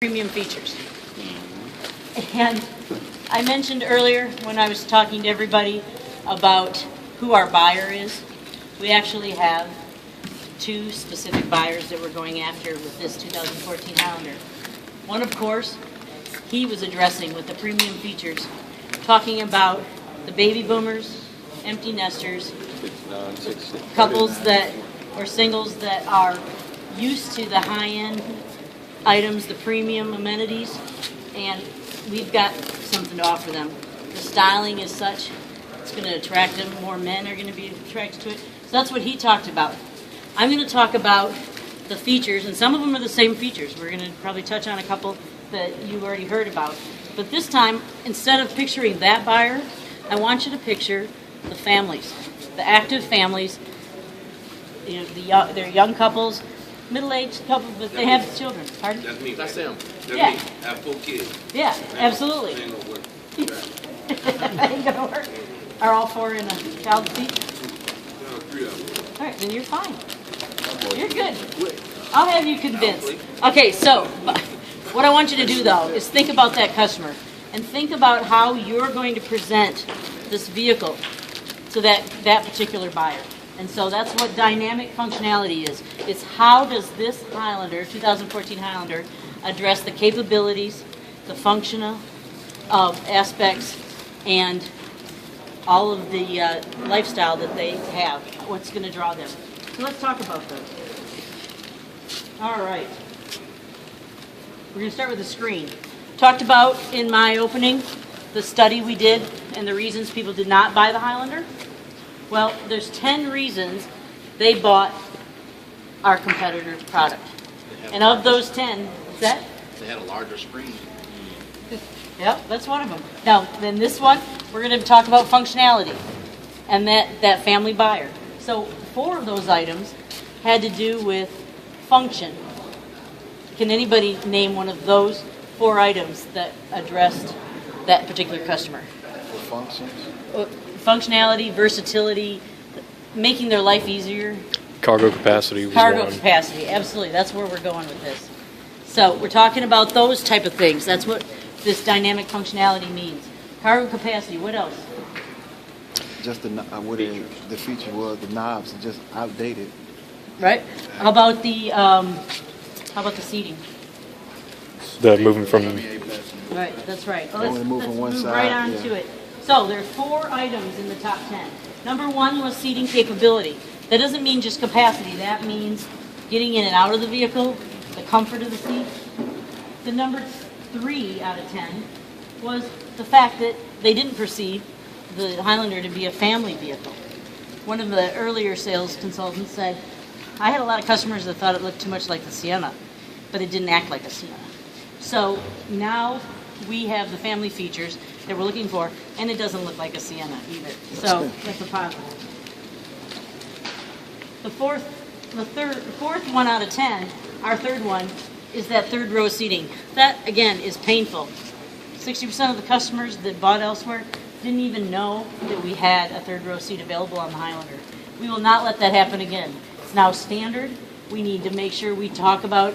premium features. And I mentioned earlier when I was talking to everybody about who our buyer is, we actually have two specific buyers that we're going after with this 2014 Highlander. One, of course, he was addressing with the premium features, talking about the baby boomers, empty nesters, couples that, or singles that are used to the high-end items, the premium amenities, and we've got something to offer them. The styling is such, it's going to attract them. More men are going to be attracted to it. So that's what he talked about. I'm going to talk about the features, and some of them are the same features. We're going to probably touch on a couple that you've already heard about. But this time, instead of picturing that buyer, I want you to picture the families, the active families. You know, they're young couples, middle-aged couples, but they have children. Pardon? That's me. That's them. That's Yeah. me. I have 4 kids. Yeah, absolutely. Ain't gonna work. That ain't gonna work. Are all 4 in a child's seat? No, 3 of them. All right, then you're fine. You're good. I'll have you convinced. Okay, so what I want you to do, though, is think about that customer and think about how you're going to present this vehicle to that particular buyer. And so that's what dynamic functionality is. It's how does this Highlander, 2014 Highlander, address the capabilities, the functional aspects, and all of the lifestyle that they have, what's going to draw them. So let's talk about those. All right. We're going to start with the screen. Talked about in my opening the study we did and the reasons people did not buy the Highlander. Well, there's 10 reasons they bought our competitor's product. And of those 10, what's that? They had a larger screen. Yep, that's one of them. Now, then this one, we're going to talk about functionality and that family buyer. So 4 of those items had to do with function. Can anybody name one of those 4 items that addressed that particular customer? For functions? Functionality, versatility, making their life easier. Cargo capacity was Cargo one. capacity, absolutely. That's where we're going with this. So we're talking about those type of things. That's what this dynamic functionality means. Cargo capacity, what else? Just the feature was the knobs are just outdated. Right? How about the seating? The moving from Right, that's right. Well, Only move from one move side, right on yeah. to it. So there are 4 items in the top 10. Number 1 was seating capability. That doesn't mean just capacity. That means getting in and out of the vehicle, the comfort of the seat. The number 3 out of 10 was the fact that they didn't perceive the Highlander to be a family vehicle. One of the earlier sales consultants said, I had a lot of customers that thought it looked too much like the Sienna, but it didn't act like a Sienna. So now we have the family features that we're looking for, and it doesn't look like a Sienna either. So that's a positive. The fourth 1 out of 10, our third one, is that third row seating. That, again, is painful. 60% of the customers that bought elsewhere didn't even know that we had a third row seat available on the Highlander. We will not let that happen again. It's now standard. We need to make sure we talk about